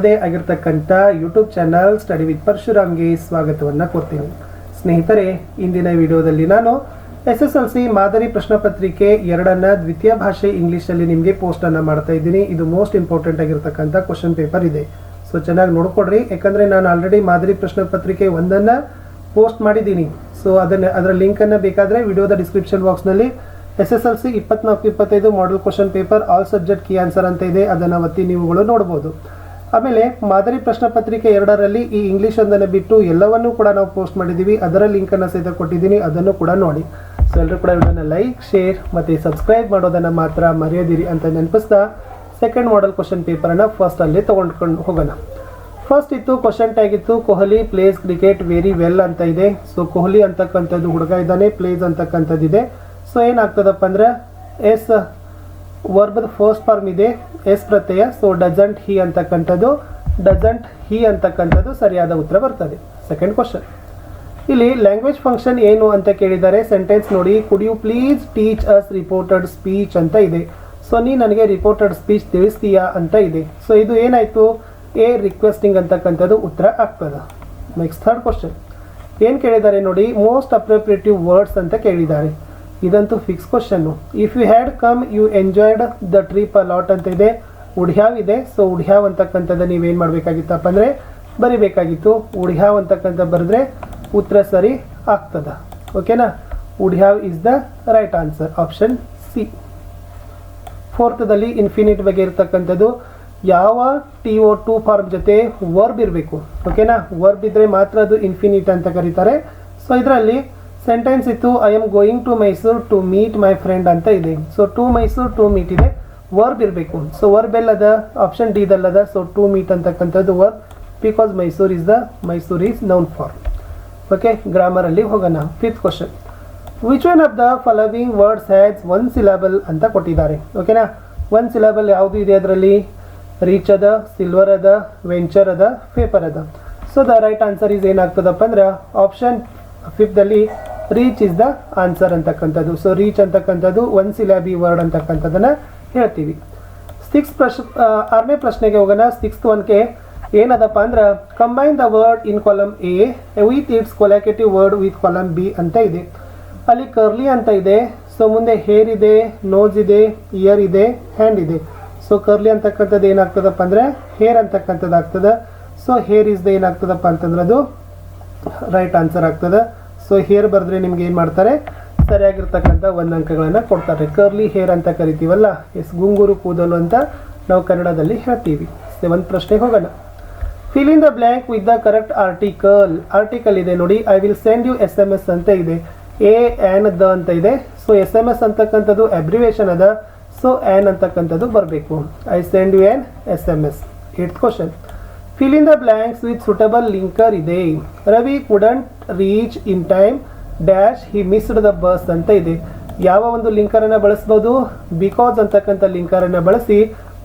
ಅದೇ ಆಗಿರ್ತಕ್ಕಂಥ YouTube channel study with ಪರಶುರಾಮ್ಗೆ ಸ್ವಾಗತವನ್ನು ಕೊಡ್ತೀನಿ. ಸ್ನೇಹಿತರೆ, ಇಂದಿನ ವಿಡಿಯೋದಲ್ಲಿ ನಾನು SSLC ಮಾದರಿ ಪ್ರಶ್ನೆ ಪತ್ರಿಕೆ 2 ದ್ವಿತೀಯ ಭಾಷೆ ಇಂಗ್ಲೀಷಲ್ಲಿ ನಿಮಗೆ ಪೋಸ್ಟನ್ನು ಮಾಡ್ತಾ ಇದ್ದೀನಿ. ಇದು ಮೋಸ್ಟ್ ಇಂಪಾರ್ಟೆಂಟ್ ಆಗಿರ್ತಕ್ಕಂಥ ಕ್ವಶನ್ ಪೇಪರ್ ಇದೆ. ಸೊ ಚೆನ್ನಾಗಿ ನೋಡ್ಕೊಡ್ರಿ, ಯಾಕಂದರೆ ನಾನು ಆಲ್ರೆಡಿ ಮಾದರಿ ಪ್ರಶ್ನೆ ಪತ್ರಿಕೆ 1 ಪೋಸ್ಟ್ ಮಾಡಿದ್ದೀನಿ. ಸೊ ಅದರ ಲಿಂಕನ್ನು ಬೇಕಾದರೆ ವಿಡಿಯೋದ ಡಿಸ್ಕ್ರಿಪ್ಷನ್ ಬಾಕ್ಸ್ನಲ್ಲಿ SSLC 24-25 model question paper all subject key answer ಅಂತ ಇದೆ, ಅದನ್ನು ಒತ್ತಿ ನೀವುಗಳು ನೋಡ್ಬೋದು. ಆಮೇಲೆ ಮಾದರಿ ಪ್ರಶ್ನೆ ಪತ್ರಿಕೆ 2ರಲ್ಲಿ ಈ ಇಂಗ್ಲೀಷ್ ಒಂದನ್ನು ಬಿಟ್ಟು ಎಲ್ಲವನ್ನೂ ಕೂಡ ನಾವು ಪೋಸ್ಟ್ ಮಾಡಿದ್ದೀವಿ. ಅದರ ಲಿಂಕನ್ನು ಸಹಿತ ಕೊಟ್ಟಿದ್ದೀನಿ, ಅದನ್ನು ಕೂಡ ನೋಡಿ. ಸೊ ಎಲ್ಲರೂ ಕೂಡ ವಿಡಿಯೋನ ಲೈಕ್, ಶೇರ್ ಮತ್ತು ಸಬ್ಸ್ಕ್ರೈಬ್ ಮಾಡೋದನ್ನು ಮಾತ್ರ ಮರೆಯೋದಿರಿ ಅಂತ ನೆನಪಿಸ್ತಾ ಸೆಕೆಂಡ್ ಮಾಡೆಲ್ ಕ್ವಶನ್ ಪೇಪರನ್ನು ಫಸ್ಟ್ ಅಲ್ಲಿ ತೊಗೊಂಡ್ಕೊಂಡು ಹೋಗೋಣ. ಫಸ್ಟ್ ಇತ್ತು ಕ್ವಶನ್ ಟ್ಯಾಗ್ ಇತ್ತು, Kohli place cricket very well ಅಂತ ಇದೆ. ಸೊ ಕೊಹ್ಲಿ ಅಂತಕ್ಕಂಥದ್ದು ಹುಡುಗ ಇದ್ದಾನೆ, ಪ್ಲೇಸ್ ಅಂತಕ್ಕಂಥದ್ದಿದೆ. ಸೊ ಏನಾಗ್ತದಪ್ಪ ಅಂದರೆ ಎಸ್ ವರ್ಬದ ಫಸ್ಟ್ ಫಾರ್ಮ್ ಇದೆ, ಎಸ್ ಪ್ರತ್ಯಯ. ಸೊ ಡಜಂಟ್ ಹಿ ಅಂತಕ್ಕಂಥದ್ದು ಸರಿಯಾದ ಉತ್ತರ ಬರ್ತದೆ. ಸೆಕೆಂಡ್ ಕ್ವಶನ್, ಇಲ್ಲಿ ಲ್ಯಾಂಗ್ವೇಜ್ ಫಂಕ್ಷನ್ ಏನು ಅಂತ ಕೇಳಿದ್ದಾರೆ. ಸೆಂಟೆನ್ಸ್ ನೋಡಿ, could you please teach us reported speech ಅಂತ ಇದೆ. ಸೊ ನೀ ನನಗೆ ರಿಪೋರ್ಟೆಡ್ ಸ್ಪೀಚ್ ತಿಳಿಸ್ತೀಯಾ ಅಂತ ಇದೆ. ಸೊ ಇದು ಏನಾಯಿತು, ಎ ರಿಕ್ವೆಸ್ಟಿಂಗ್ ಅಂತಕ್ಕಂಥದ್ದು ಉತ್ತರ ಆಗ್ತದೆ. ನೆಕ್ಸ್ಟ್ ಥರ್ಡ್ ಕ್ವಶನ್ ಏನು ಕೇಳಿದ್ದಾರೆ ನೋಡಿ, ಮೋಸ್ಟ್ ಅಪ್ರೋಪ್ರಿಯೇಟಿವ್ ವರ್ಡ್ಸ್ ಅಂತ ಕೇಳಿದ್ದಾರೆ. ಇದಂತೂ fix question. If you had come you enjoyed the trip a lot ಅಂತ ಇದೆ, ಉಡ್ಯಾವ್ ಇದೆ. ಸೊ ಉಡ್ಯಾವ್ ಅಂತಕ್ಕಂಥದ್ದು ನೀವೇನು ಮಾಡಬೇಕಾಗಿತ್ತಪ್ಪ ಅಂದರೆ ಬರಿಬೇಕಾಗಿತ್ತು. ಉಡ್ಯಾವ್ ಅಂತಕ್ಕಂಥ ಬರೆದ್ರೆ ಉತ್ತರ ಸರಿ ಆಗ್ತದ. ಓಕೆನಾ, would have is the right answer, option C. ಫೋರ್ತದಲ್ಲಿ ಇನ್ಫಿನಿಟ್ ಬಗ್ಗೆ ಇರತಕ್ಕಂಥದ್ದು, ಯಾವ TO2 ಫಾರ್ಮ್ ಜೊತೆ ವರ್ಬ್ ಇರಬೇಕು. ಓಕೆನಾ, ವರ್ಬ್ ಇದ್ದರೆ ಮಾತ್ರ ಅದು ಇನ್ಫಿನಿಟ್ ಅಂತ ಕರೀತಾರೆ. ಸೊ ಇದರಲ್ಲಿ ಸೆಂಟೆನ್ಸ್ ಇತ್ತು, I am going to Mysuru to meet my friend ಅಂತ ಇದೆ. So to Mysuru to meet ಇದೆ, ವರ್ಬ್ ಇರಬೇಕು. ಸೊ ವರ್ಬ್ ಎಲ್ಲದ, ಆಪ್ಷನ್ ಡಿ ದಲ್ಲದ. ಸೊ ಟು ಮೀಟ್ ಅಂತಕ್ಕಂಥದ್ದು verb, because Mysuru is noun form. Okay, ಗ್ರಾಮರಲ್ಲಿ ಹೋಗೋಣ. Fifth question, which one of the following words has 1 syllable ಅಂತ ಕೊಟ್ಟಿದ್ದಾರೆ. ಓಕೆನಾ, 1 ಸಿಲಬಲ್ ಯಾವುದು ಇದೆ ಅದರಲ್ಲಿ? ರೀಚ್ ಅದ, ಸಿಲ್ವರ್ ಅದ, ವೆಂಚರ್ ಅದ, ಪೇಪರ್ ಅದ. So the right answer is ಏನಾಗ್ತದಪ್ಪ ಅಂದ್ರೆ ಆಪ್ಷನ್ ಫಿಫ್ತಲ್ಲಿ ರೀಚ್ ಇಸ್ ದ ಆನ್ಸರ್ ಅಂತಕ್ಕಂಥದ್ದು. ಸೊ ರೀಚ್ ಅಂತಕ್ಕಂಥದ್ದು 1 ಸಿಲಾಬಿ ವರ್ಡ್ ಅಂತಕ್ಕಂಥದ್ದನ್ನು ಹೇಳ್ತೀವಿ. ಆರನೇ ಪ್ರಶ್ನೆಗೆ ಹೋಗೋಣ. 6th ಒನ್ಗೆ ಏನದಪ್ಪ ಅಂದ್ರೆ combine the word in column A with its ಕೊಲಾಕೇಟಿವ್ word with column B ಅಂತ ಇದೆ. ಅಲ್ಲಿ ಕರ್ಲಿ ಅಂತ ಇದೆ. ಸೊ ಮುಂದೆ ಹೇರ್ ಇದೆ, ನೋಸ್ ಇದೆ, ಇಯರ್ ಇದೆ, ಹ್ಯಾಂಡ್ ಇದೆ. ಸೊ ಕರ್ಲಿ ಅಂತಕ್ಕಂಥದ್ದು ಏನಾಗ್ತದಪ್ಪ ಅಂದರೆ ಹೇರ್ ಅಂತಕ್ಕಂಥದ್ದು ಆಗ್ತದೆ. ಸೊ ಹೇರ್ ಇಸ್ ದ ಏನಾಗ್ತದಪ್ಪ ಅಂತಂದ್ರೆ ಅದು ರೈಟ್ ಆನ್ಸರ್ ಆಗ್ತದೆ. ಸೊ ಹೇರ್ ಬರೆದ್ರೆ ನಿಮ್ಗೆ ಏನು ಮಾಡ್ತಾರೆ, ಸರಿಯಾಗಿರ್ತಕ್ಕಂಥ 1 ಅಂಕಗಳನ್ನು ಕೊಡ್ತಾರೆ. ಕರ್ಲಿ ಹೇರ್ ಅಂತ ಕರಿತೀವಲ್ಲ, ಎಸ್, ಗುಂಗುರು ಕೂದಲು ಅಂತ ನಾವು ಕನ್ನಡದಲ್ಲಿ ಹೇಳ್ತೀವಿ. 7th ಪ್ರಶ್ನೆಗೆ ಹೋಗೋಣ. Fill in the blank with the correct article ಇದೆ ನೋಡಿ. I will send you SMS ಅಂತ ಇದೆ, ಎ ಆ್ಯನ್ ದ ಅಂತ ಇದೆ. ಸೊ SMS ಅಂತಕ್ಕಂಥದ್ದು ಅಬ್ರಿವೇಷನ್ ಅದ. ಸೊ ಆ್ಯನ್ ಅಂತಕ್ಕಂಥದ್ದು ಬರಬೇಕು. I send you an SMS. 8th question, fill in the blanks with suitable linker ಇದೆ. Ravi couldn't reach in time dash he missed the bus ಅಂತ ಇದೆ. ಯಾವ ಒಂದು ಲಿಂಕರನ್ನು ಬಳಸ್ಬೋದು? ಬಿಕಾಸ್ ಅಂತಕ್ಕಂಥ ಲಿಂಕರನ್ನು ಬಳಸಿ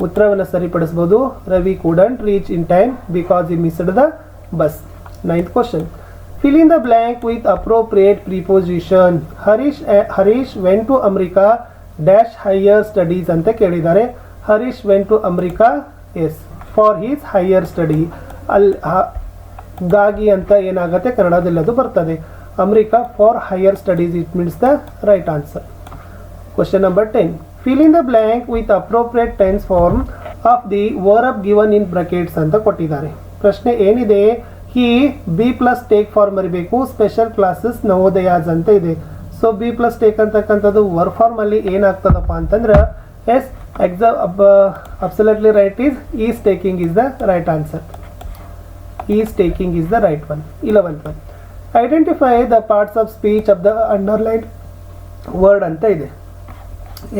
ಉತ್ತರವನ್ನು ಸರಿಪಡಿಸ್ಬೋದು. Ravi couldn't reach in time because he missed the bus. 9th question, fill in the blank with appropriate preposition. Harish went to America dash higher studies ಅಂತ ಕೇಳಿದ್ದಾರೆ. Harish went to America, yes, for his higher study. ಗಾಗಿ ಅಂತ ಏನಾಗುತ್ತೆ ಕನ್ನಡದಲ್ಲಿ ಅದು ಬರ್ತದೆ. America for higher studies, it means the right answer. Question number 10, fill in the blank with appropriate tense form of the verb given in brackets ಅಂತ ಕೊಟ್ಟಿದ್ದಾರೆ. ಪ್ರಶ್ನೆ ಏನಿದೆ, ಹಿ B+ ಟೇಕ್ ಫಾರ್ಮ್ ಬರಬೇಕು. ಸ್ಪೆಷಲ್ ಕ್ಲಾಸಸ್ ನವೋದಯಾಸ್ ಅಂತ ಇದೆ. ಸೊ B+ ಟೇಕ್ ಅಂತಕ್ಕಂಥದ್ದು verb form ಅಲ್ಲಿ ಏನಾಗ್ತದಪ್ಪ ಅಂತಂದ್ರೆ S, absolutely right is taking is the right answer. Is taking is the right one. 11th one, identify the parts of speech of the underlined word ಅಂತ ಇದೆ.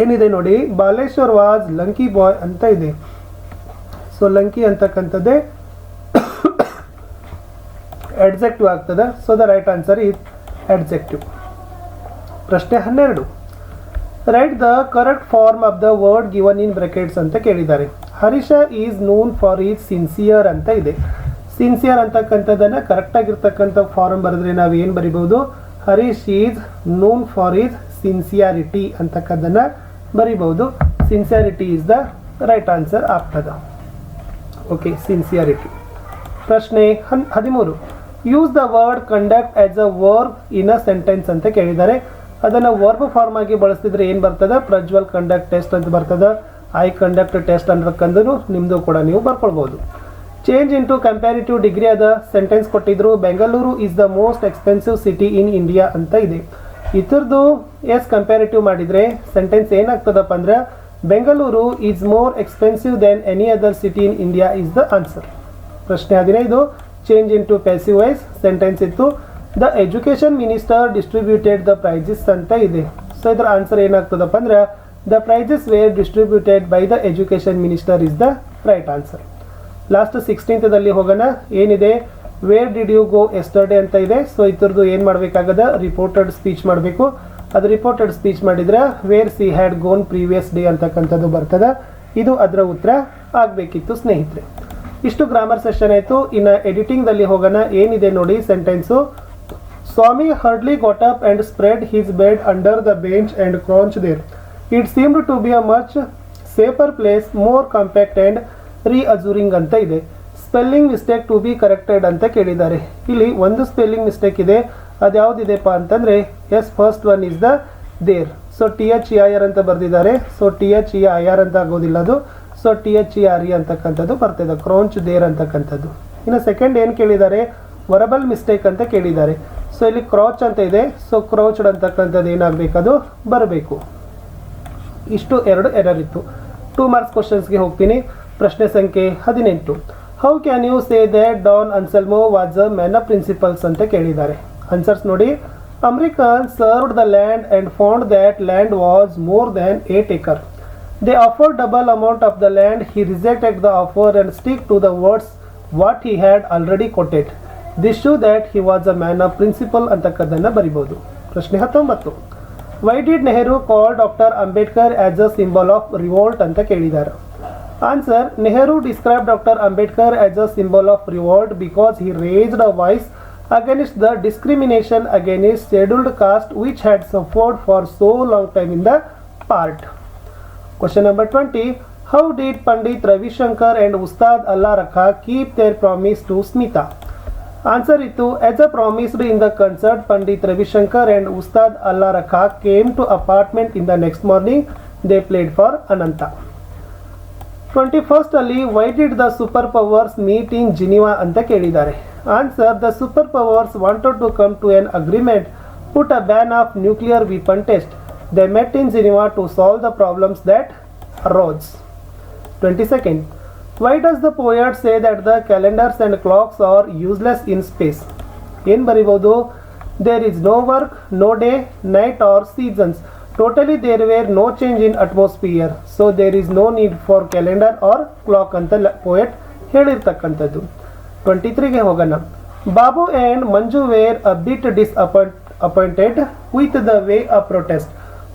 ಏನಿದೆ ನೋಡಿ, Baleshwar was Lanki boy ಅಂತ ಇದೆ. So lanky ಅಂತಕ್ಕಂಥದ್ದೇ adjective ಆಗ್ತದೆ. So the right answer is adjective. ಪ್ರಶ್ನೆ 12, write the correct form of the word given in brackets ಅಂತ ಕೇಳಿದ್ದಾರೆ. Harish is known for is sincere ಅಂತ ಇದೆ. ಸಿನ್ಸಿಯರ್ ಅಂತಕ್ಕಂಥದ್ದನ್ನು ಕರೆಕ್ಟಾಗಿರ್ತಕ್ಕಂಥ ಫಾರ್ಮ್ ಬರೆದ್ರೆ ನಾವು ಏನು ಬರಿಬೋದು? Harish is known for his sincerity ಅಂತಕ್ಕದ್ದನ್ನು ಬರಿಬಹುದು. Sincerity is the right answer ಆಗ್ತದೆ. Okay, sincerity. ಪ್ರಶ್ನೆ 13, use the word conduct as a verb in a sentence ಅಂತ ಕೇಳಿದ್ದಾರೆ. ಅದನ್ನು ವರ್ಬ್ ಫಾರ್ಮ್ ಆಗಿ ಬಳಸ್ತಿದ್ರೆ ಏನು ಬರ್ತದೆ? ಪ್ರಜ್ವಲ್ ಕಂಡಕ್ಟ್ ಟೆಸ್ಟ್ ಅಂತ ಬರ್ತದೆ. ಐ ಕಂಡಕ್ಟ್ ಟೆಸ್ಟ್ ಅನ್ನೋಕ್ಕಂದ್ರೂ ನಿಮ್ಮದು ಕೂಡ ನೀವು ಬರ್ಕೊಳ್ಬೋದು. ಚೇಂಜ್ ಇಂಟು ಕಂಪ್ಯಾರಿಟಿವ್ ಡಿಗ್ರಿ ಅದ ಸೆಂಟೆನ್ಸ್ ಕೊಟ್ಟಿದ್ರು. Bengaluru is the most expensive city in India ಅಂತ ಇದೆ. ಇದ್ರದ್ದು ಎಸ್ ಕಂಪ್ಯಾರಿಟಿವ್ ಮಾಡಿದರೆ ಸೆಂಟೆನ್ಸ್ ಏನಾಗ್ತದಪ್ಪ ಅಂದ್ರೆ Bengaluru is more expensive than any other city in India is the answer. ಪ್ರಶ್ನೆ 15, change into passive voice sentence ಇತ್ತು. The education minister distributed the prizes ಅಂತ ಇದೆ. ಸೊ ಇದರ ಆನ್ಸರ್ ಏನಾಗ್ತದಪ್ಪ ಅಂದ್ರೆ the prizes were distributed by the education minister is the right answer. Last 16th ಹೋಗೋಣ. ಏನಿದೆ? Where did you go yesterday ಅಂತ ಇದೆ. ಸೊ ಇದ್ರದ್ದು ಏನು ಮಾಡಬೇಕಾಗದ? ರಿಪೋರ್ಟೆಡ್ ಸ್ಪೀಚ್ ಮಾಡಬೇಕು. ಅದು ರಿಪೋರ್ಟೆಡ್ ಸ್ಪೀಚ್ ಮಾಡಿದ್ರೆ where she had gone previous day ಅಂತಕ್ಕಂಥದ್ದು ಬರ್ತದೆ. ಇದು ಅದರ ಉತ್ತರ ಆಗಬೇಕಿತ್ತು ಸ್ನೇಹಿತರೆ. ಇಷ್ಟು ಗ್ರಾಮರ್ ಸೆಷನ್ ಆಯಿತು. ಇನ್ನು ಎಡಿಟಿಂಗ್ದಲ್ಲಿ ಹೋಗೋಣ. ಏನಿದೆ ನೋಡಿ sentence. Swami hardly got up and spread his bed under the bench and crouch there. It seemed to be a much safer place, more compact and reassuring ಅಂತ ಇದೆ. Spelling mistake to be corrected ಅಂತ ಕೇಳಿದ್ದಾರೆ. ಇಲ್ಲಿ ಒಂದು spelling mistake ಇದೆ. ಅದು ಯಾವುದಿದೆಪ್ಪ ಅಂತಂದರೆ S, first one is the there. So THEIR ಅಂತ ಬರೆದಿದ್ದಾರೆ. ಸೊ THEIR ಅಂತ ಆಗೋದಿಲ್ಲ ಅದು. ಸೊ THERE ಅಂತಕ್ಕಂಥದ್ದು ಬರ್ತದೆ, ಕ್ರೌಂಚ್ ದೇರ್ ಅಂತಕ್ಕಂಥದ್ದು. ಇನ್ನು ಸೆಕೆಂಡ್ ಏನು ಕೇಳಿದ್ದಾರೆ? ವರಬಲ್ ಮಿಸ್ಟೇಕ್ ಅಂತ ಕೇಳಿದ್ದಾರೆ. ಸೊ ಇಲ್ಲಿ ಕ್ರೌಚ್ ಅಂತ ಇದೆ. ಸೊ ಕ್ರೌಚ್ಡ್ ಅಂತಕ್ಕಂಥದ್ದು ಏನಾಗಬೇಕದು ಬರಬೇಕು. ಇಷ್ಟು 2 ಎರರ್ ಇತ್ತು. 2 ಮಾರ್ಕ್ಸ್ ಕ್ವಶನ್ಸ್ಗೆ ಹೋಗ್ತೀನಿ. ಪ್ರಶ್ನೆ ಸಂಖ್ಯೆ 18, how can you say that Don Anselmo was a man of principles ಅಂತ ಕೇಳಿದ್ದಾರೆ. ಆನ್ಸರ್ಸ್ ನೋಡಿ. American served the land and found that land was more than 8 acres. They offered double amount of the land. He rejected the offer and stick to the words what he had already quoted. This show that he was a man of principle ಅಂತಕ್ಕದ್ದನ್ನು ಬರಿಬೋದು. ಪ್ರಶ್ನೆ 19, why did Nehru call doctor Ambedkar as a symbol of revolt ಅಂತ ಕೇಳಿದ್ದಾರೆ. Answer, Nehru describe doctor Ambedkar as a symbol of revolt because he raised a voice against the discrimination against scheduled caste which had suffered for so long time in the part. Question number 20, how did Pandit Ravi Shankar and Ustad Allah Rakha keep their promise to Smita? Answer itu, as a promised in the concert, Pandit Ravi Shankar and Ustad Allah Rakha came to apartment in the next morning. They played for Ananta. 21st ಅಲ್ಲಿ why did the superpowers meet in Geneva ಅಂತ ಕೇಳಿದ್ದಾರೆ. Answer, the superpowers wanted to come to an agreement, put a ban of nuclear weapon test. They met in Geneva to solve the problems that arose. 22nd, why does the poet say that the calendars and clocks are useless in space? ಏನು ಬರಿಬೋದು? There is no work, no day, night or seasons. Totally there were no change in atmosphere. So there is no need for calendar or clock ಅಂತ poet ಹೇಳಿರ್ತಕ್ಕಂಥದ್ದು. 23ಗೆ ಹೋಗೋಣ. Babu and Manju were a bit disappointed with the way a protest.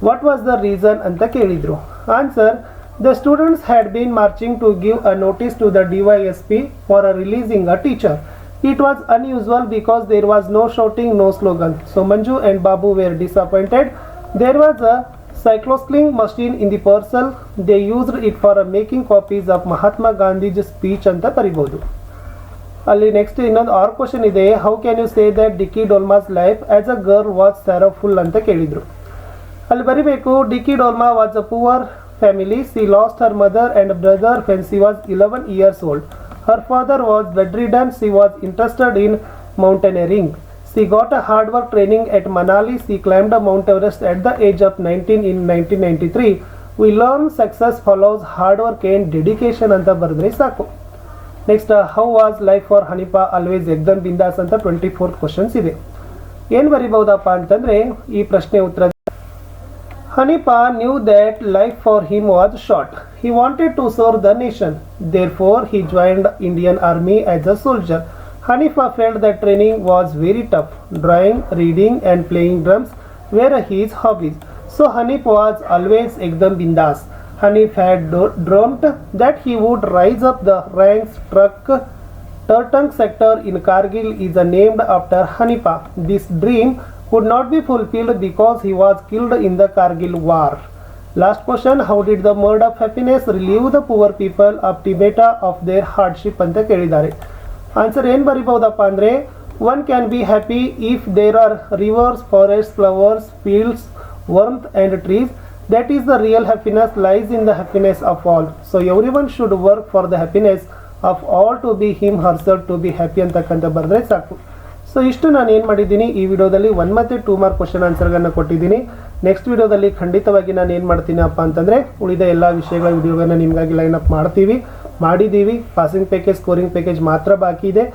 What was the reason ಅಂತ ಕೇಳಿದರು. Answer, the students had been marching to give a notice to the DYSP for releasing a teacher. It was unusual because there was no shouting, no slogan. So Manju and Babu were disappointed. There was a cyclocling machine in the parcel. They used it for making copies of Mahatma Gandhi's speech ಅಂತ ಬರಿಬೋದು. ಅಲ್ಲಿ next ಇನ್ನೊಂದು ಆರ್ question ಇದೆ. How can you say that Dicky Dolma's life as a girl was sorrowful ಅಂತ ಕೇಳಿದರು. ಅಲ್ಲಿ ಬರಿಬೇಕು, Dicky Dolma was a poor family. She lost her mother and brother when she was 11 years old. Her father was bedridden. She was interested in mountaineering. She got a hard work training at Manali. She climbed Mount Everest at the age of 19 in 1993. We learn success follows hard work and dedication ಅಂತ ಬರೆದ್ರೆ ಸಾಕು. Next, how was life for Hanifa always ಎಕ್ದಮ್ ಬಿಂದಾಸ್ ಅಂತ 24th questions ಇದೆ. ಏನು ಬರಿಬಹುದಪ್ಪ ಅಂತಂದರೆ ಈ ಪ್ರಶ್ನೆ ಉತ್ತರ, Hanifa knew that life for him was short. He wanted to serve the nation. Therefore he joined Indian army as a soldier. Hanifa felt that training was very tough. Drawing, reading and playing drums were his hobbies. So Hanif was always ekdam bindas. Hanif had dreamt that he would rise up the ranks. Tartank sector in Kargil is named after Hanifa. This dream could not be fulfilled because he was killed in the Kargil war. Last question, how did the word of happiness relieve the poor people of Tibet of their hardship ಅಂತ ಕೇಳಿದ್ದಾರೆ. Answer ಏನು ಬರಿಬಹುದಪ್ಪ ಅಂದರೆ, one can be happy if there are rivers, forest, flowers, fields, warmth and trees. That is the real happiness lies in the happiness of all. So everyone should work for the happiness of all to be him herself to be happy ಅಂತಕ್ಕಂಥ ಬರೆದ್ರೆ ಸಾಕು. So ಇಷ್ಟು ನಾನು ಏನು ಮಾಡಿದ್ದೀನಿ, ಈ ವಿಡಿಯೋದಲ್ಲಿ 1 ಮತ್ತು 2 ಮಾರ್ಕ್ ಕ್ವಶನ್ ಆನ್ಸರ್ಗಳನ್ನು ಕೊಟ್ಟಿದ್ದೀನಿ. ನೆಕ್ಸ್ಟ್ ವಿಡಿಯೋದಲ್ಲಿ ಖಂಡಿತವಾಗಿ ನಾನು ಏನು ಮಾಡ್ತೀನಪ್ಪ ಅಂತಂದರೆ, ಉಳಿದ ಎಲ್ಲ ವಿಷಯಗಳ ವಿಡಿಯೋಗಳನ್ನ ನಿಮಗಾಗಿ ಲೈನ್ ಅಪ್ ಮಾಡಿದ್ದೀವಿ. ಪಾಸಿಂಗ್ ಪ್ಯಾಕೇಜ್, ಸ್ಕೋರಿಂಗ್ ಪ್ಯಾಕೇಜ್ ಮಾತ್ರ ಬಾಕಿ ಇದೆ.